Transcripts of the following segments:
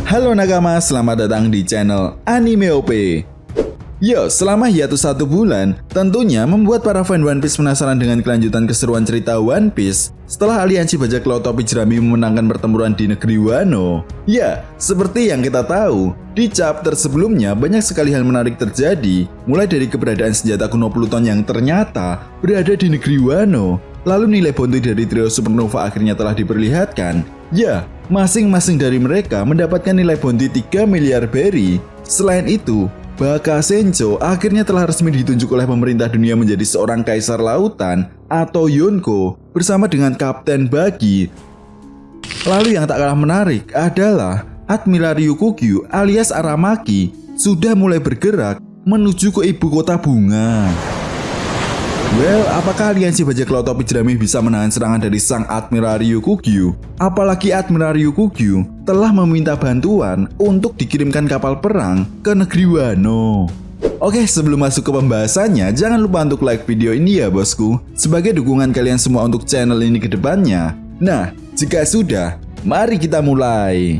Halo nakama, selamat datang di channel Anime OP. Yo, selama hiatus 1 bulan, tentunya membuat para fan One Piece penasaran dengan kelanjutan keseruan cerita One Piece setelah aliansi bajak laut topi jerami memenangkan pertempuran di negeri Wano. Ya, seperti yang kita tahu, di chapter sebelumnya banyak sekali hal menarik terjadi, mulai dari keberadaan senjata kuno Pluton yang ternyata berada di negeri Wano. Lalu nilai bounty dari trio Supernova akhirnya telah diperlihatkan. Ya, masing-masing dari mereka mendapatkan nilai bounty 3 miliar berry. Selain itu, Baka Sencho akhirnya telah resmi ditunjuk oleh pemerintah dunia menjadi seorang kaisar lautan atau Yonko bersama dengan Kapten Buggy. Lalu yang tak kalah menarik adalah Admiral Ryukugyu alias Aramaki sudah mulai bergerak menuju ke ibu kota bunga. Well, apakah aliansi bajak laut topi jerami bisa menahan serangan dari sang Admiral Ryukugyu? Apalagi Admiral Ryukugyu telah meminta bantuan untuk dikirimkan kapal perang ke negeri Wano. Oke, sebelum masuk ke pembahasannya, jangan lupa untuk like video ini ya bosku, sebagai dukungan kalian semua untuk channel ini ke depannya. Nah, jika sudah, mari kita mulai.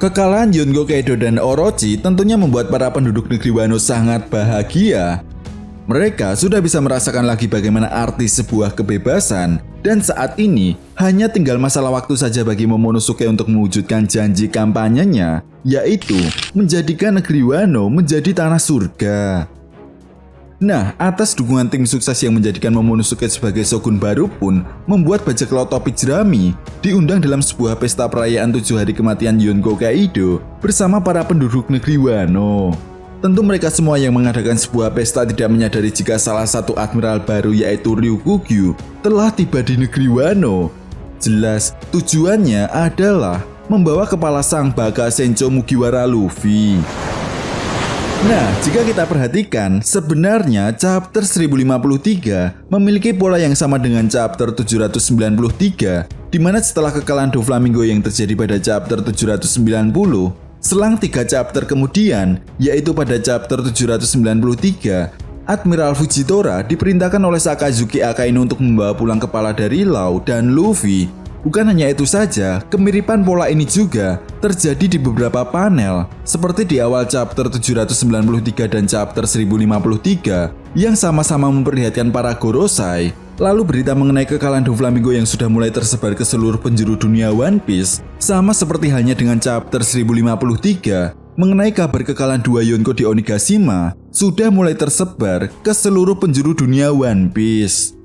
Kekalahan Yonko, Kaido, dan Orochi tentunya membuat para penduduk negeri Wano sangat bahagia. Mereka sudah bisa merasakan lagi bagaimana arti sebuah kebebasan, dan saat ini hanya tinggal masalah waktu saja bagi Momonosuke untuk mewujudkan janji kampanyenya, yaitu menjadikan negeri Wano menjadi tanah surga. Nah, atas dukungan tim sukses yang menjadikan Momonosuke sebagai shogun baru pun membuat bajak laut topi jerami diundang dalam sebuah pesta perayaan 7 hari kematian Yonko Kaido bersama para penduduk negeri Wano. Tentu mereka semua yang mengadakan sebuah pesta tidak menyadari jika salah satu admiral baru yaitu Ryukugyu telah tiba di negeri Wano. Jelas tujuannya adalah membawa kepala sang Baka Sencho Mugiwara Luffy. Nah, jika kita perhatikan, sebenarnya chapter 1053 memiliki pola yang sama dengan chapter 793, di mana setelah kekalahan Doflamingo yang terjadi pada chapter 790, selang 3 chapter kemudian, yaitu pada chapter 793, Admiral Fujitora diperintahkan oleh Sakazuki Akainu untuk membawa pulang kepala dari Law dan Luffy. Bukan hanya itu saja, kemiripan pola ini juga terjadi di beberapa panel, seperti di awal chapter 793 dan chapter 1053, yang sama-sama memperlihatkan para Gorosei. Lalu berita mengenai kekalahan Doflamingo yang sudah mulai tersebar ke seluruh penjuru dunia One Piece, sama seperti halnya dengan chapter 1053, mengenai kabar kekalahan 2 Yonko di Onigashima, sudah mulai tersebar ke seluruh penjuru dunia One Piece.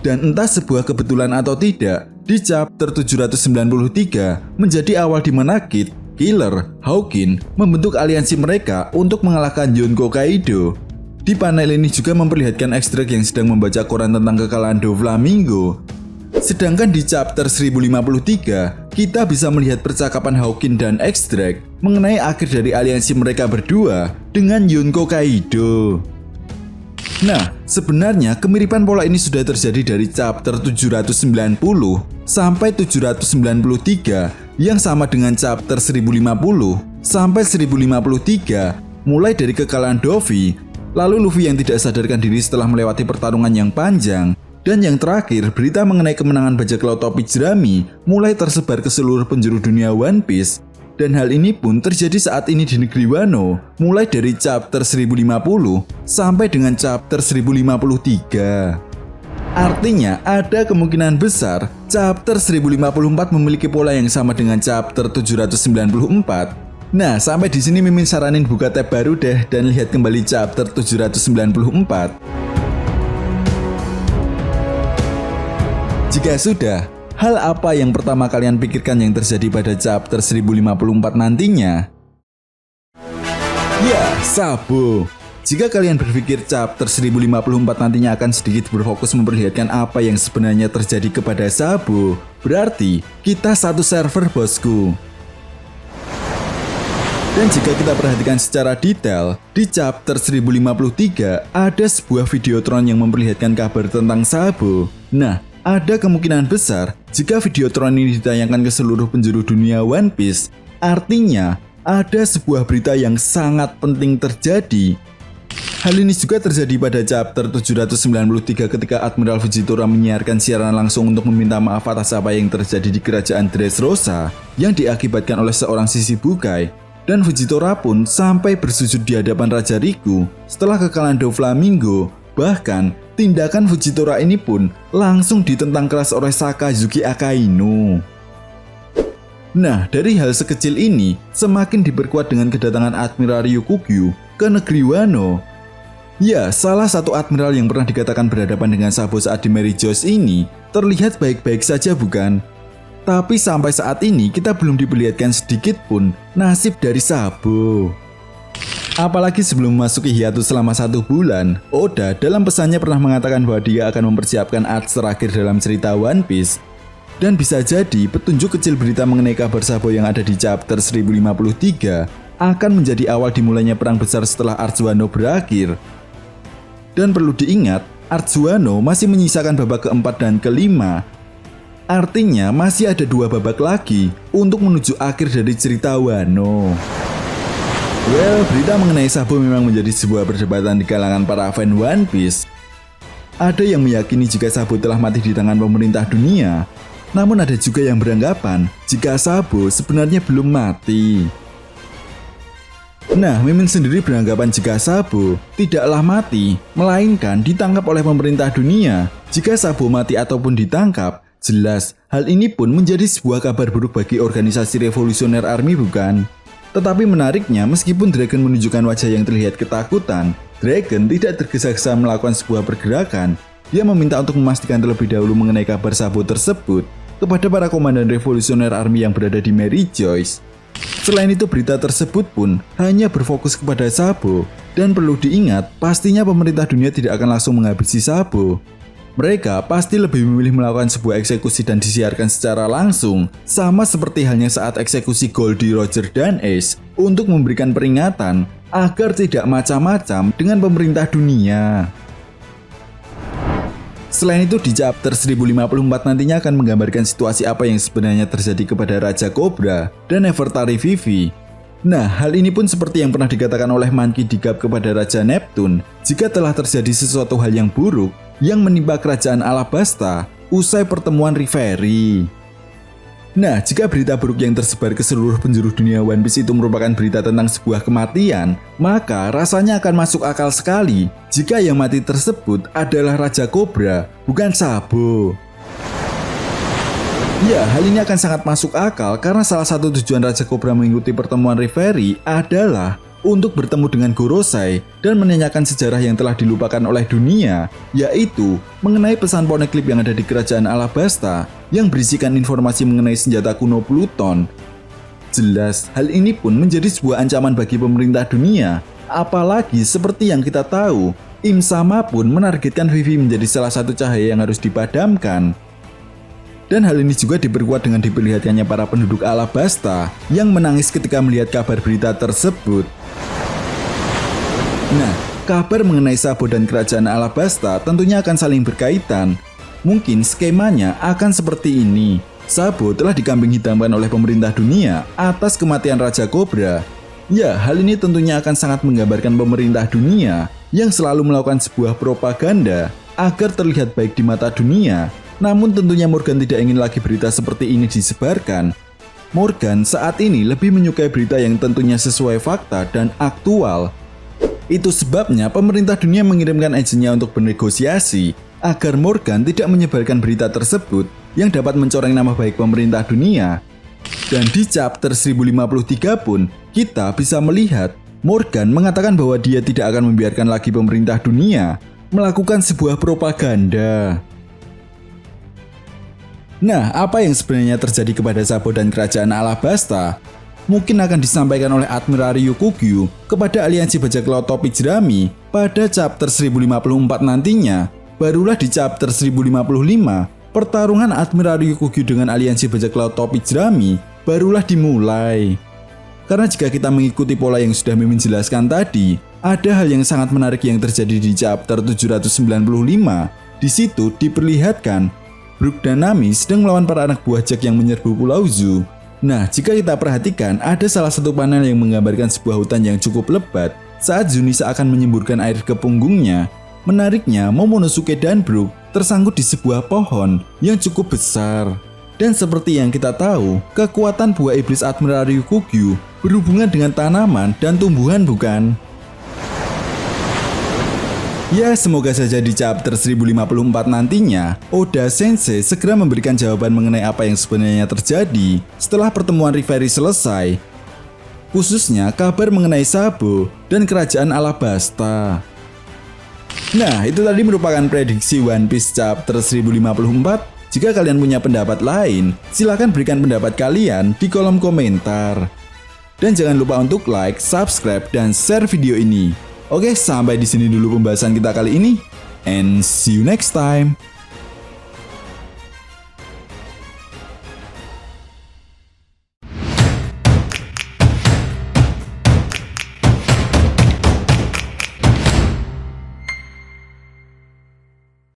Dan entah sebuah kebetulan atau tidak, di chapter 793 menjadi awal di mana Kid, Killer, Hawkin membentuk aliansi mereka untuk mengalahkan Yonko Kaido. Di panel ini juga memperlihatkan ekstrak yang sedang membaca koran tentang kekalahan Doflamingo. Sedangkan di chapter 1053, kita bisa melihat percakapan Hawkin dan ekstrak mengenai akhir dari aliansi mereka berdua dengan Yonko Kaido. Nah, sebenarnya kemiripan pola ini sudah terjadi dari chapter 790 sampai 793 yang sama dengan chapter 1050 sampai 1053, mulai dari kekalahan Dovi, lalu Luffy yang tidak sadarkan diri setelah melewati pertarungan yang panjang, dan yang terakhir berita mengenai kemenangan bajak laut topi jerami mulai tersebar ke seluruh penjuru dunia One Piece. Dan hal ini pun terjadi saat ini di negeri Wano, mulai dari chapter 1050 sampai dengan chapter 1053. Artinya ada kemungkinan besar chapter 1054 memiliki pola yang sama dengan chapter 794. Nah, sampai di sini Mimin saranin buka tab baru deh dan lihat kembali chapter 794. Jika sudah, hal apa yang pertama kalian pikirkan yang terjadi pada chapter 1054 nantinya? Ya, Sabo. Jika kalian berpikir chapter 1054 nantinya akan sedikit berfokus memperlihatkan apa yang sebenarnya terjadi kepada Sabo, berarti kita satu server bosku. Dan jika kita perhatikan secara detail, di chapter 1053 ada sebuah videotron yang memperlihatkan kabar tentang Sabo. Nah, ada kemungkinan besar jika videotron ini ditayangkan ke seluruh penjuru dunia One Piece, artinya ada sebuah berita yang sangat penting terjadi. Hal ini juga terjadi pada chapter 793 ketika Admiral Fujitora menyiarkan siaran langsung untuk meminta maaf atas apa yang terjadi di kerajaan Dressrosa yang diakibatkan oleh seorang Shichibukai, dan Fujitora pun sampai bersujud di hadapan Raja Riku setelah kekalahan Doflamingo. Bahkan tindakan Fujitora ini pun langsung ditentang keras oleh Sakazuki Akainu. Nah, dari hal sekecil ini semakin diperkuat dengan kedatangan Admiral Ryukugyu ke negeri Wano. Ya, salah satu admiral yang pernah dikatakan berhadapan dengan Sabo saat di Mary Joyce ini terlihat baik-baik saja, bukan? Tapi sampai saat ini kita belum diperlihatkan sedikit pun nasib dari Sabo. Apalagi sebelum memasuki hiatus selama 1 bulan, Oda dalam pesannya pernah mengatakan bahwa dia akan mempersiapkan arc terakhir dalam cerita One Piece. Dan bisa jadi petunjuk kecil berita mengenai kabar Sabo yang ada di chapter 1053 akan menjadi awal dimulainya perang besar setelah arc Wano berakhir. Dan perlu diingat, arc Wano masih menyisakan babak keempat dan kelima. Artinya masih ada 2 babak lagi untuk menuju akhir dari cerita Wano. Well, berita mengenai Sabo memang menjadi sebuah perdebatan di kalangan para fan One Piece. Ada yang meyakini jika Sabo telah mati di tangan pemerintah dunia. Namun ada juga yang beranggapan jika Sabo sebenarnya belum mati. Nah, Mimin sendiri beranggapan jika Sabo tidaklah mati, melainkan ditangkap oleh pemerintah dunia. Jika Sabo mati ataupun ditangkap, jelas hal ini pun menjadi sebuah kabar buruk bagi organisasi Revolusioner Army, bukan? Tetapi menariknya, meskipun Dragon menunjukkan wajah yang terlihat ketakutan, Dragon tidak tergesa-gesa melakukan sebuah pergerakan. Dia meminta untuk memastikan terlebih dahulu mengenai kabar Sabo tersebut kepada para komandan Revolusioner Army yang berada di Mary Joyce. Selain itu, berita tersebut pun hanya berfokus kepada Sabo, dan perlu diingat, pastinya pemerintah dunia tidak akan langsung menghabisi Sabo. Mereka pasti lebih memilih melakukan sebuah eksekusi dan disiarkan secara langsung, sama seperti halnya saat eksekusi Goldie, Roger, dan Ace, untuk memberikan peringatan agar tidak macam-macam dengan pemerintah dunia. Selain itu, di chapter 1054 nantinya akan menggambarkan situasi apa yang sebenarnya terjadi kepada Raja Cobra dan Nefertari Vivi. Nah, hal ini pun seperti yang pernah dikatakan oleh Monkey D. Garp kepada Raja Neptune, jika telah terjadi sesuatu hal yang buruk yang menimpa kerajaan Alabasta usai pertemuan Reverie. Nah, jika berita buruk yang tersebar ke seluruh penjuru dunia One Piece itu merupakan berita tentang sebuah kematian, maka rasanya akan masuk akal sekali jika yang mati tersebut adalah Raja Cobra, bukan Sabo. Ya, hal ini akan sangat masuk akal karena salah satu tujuan Raja Cobra mengikuti pertemuan Reverie adalah untuk bertemu dengan Gorosei dan menanyakan sejarah yang telah dilupakan oleh dunia, yaitu mengenai pesan poneglyph yang ada di kerajaan Alabasta yang berisikan informasi mengenai senjata kuno Pluton. Jelas, hal ini pun menjadi sebuah ancaman bagi pemerintah dunia, apalagi seperti yang kita tahu, Im Sama pun menargetkan Vivi menjadi salah satu cahaya yang harus dipadamkan. Dan hal ini juga diperkuat dengan diperlihatkannya para penduduk Alabasta yang menangis ketika melihat kabar berita tersebut. Nah, kabar mengenai Sabo dan kerajaan Alabasta tentunya akan saling berkaitan. Mungkin skemanya akan seperti ini. Sabo telah dikambing hitamkan oleh pemerintah dunia atas kematian Raja Cobra. Ya, hal ini tentunya akan sangat menggambarkan pemerintah dunia yang selalu melakukan sebuah propaganda agar terlihat baik di mata dunia. Namun tentunya Morgan tidak ingin lagi berita seperti ini disebarkan. Morgan saat ini lebih menyukai berita yang tentunya sesuai fakta dan aktual. Itu sebabnya pemerintah dunia mengirimkan agennya untuk bernegosiasi agar Morgan tidak menyebarkan berita tersebut yang dapat mencoreng nama baik pemerintah dunia. Dan di chapter 1053 pun kita bisa melihat Morgan mengatakan bahwa dia tidak akan membiarkan lagi pemerintah dunia melakukan sebuah propaganda. Nah, apa yang sebenarnya terjadi kepada Sabo dan kerajaan Alabasta mungkin akan disampaikan oleh Admiral Ryukugyu kepada aliansi bajak laut topi jerami pada chapter 1054 nantinya. Barulah di chapter 1055, pertarungan Admiral Ryukugyu dengan aliansi bajak laut topi jerami barulah dimulai. Karena jika kita mengikuti pola yang sudah Mimin jelaskan tadi, ada hal yang sangat menarik yang terjadi di chapter 795. Di situ diperlihatkan Brook dan Nami sedang melawan para anak buah Jack yang menyerbu Pulau Zu. Nah, jika kita perhatikan, ada salah satu panel yang menggambarkan sebuah hutan yang cukup lebat. Saat Zunisa akan menyemburkan air ke punggungnya, menariknya Momonosuke dan Brook tersangkut di sebuah pohon yang cukup besar. Dan seperti yang kita tahu, kekuatan buah iblis Admiral Ryukugyu berhubungan dengan tanaman dan tumbuhan, bukan? Ya, semoga saja di chapter 1054 nantinya, Oda Sensei segera memberikan jawaban mengenai apa yang sebenarnya terjadi setelah pertemuan Reverie selesai. Khususnya kabar mengenai Sabo dan kerajaan Alabasta. Nah, itu tadi merupakan prediksi One Piece chapter 1054. Jika kalian punya pendapat lain, silahkan berikan pendapat kalian di kolom komentar. Dan jangan lupa untuk like, subscribe, dan share video ini. Oke, sampai di sini dulu pembahasan kita kali ini. And see you next time.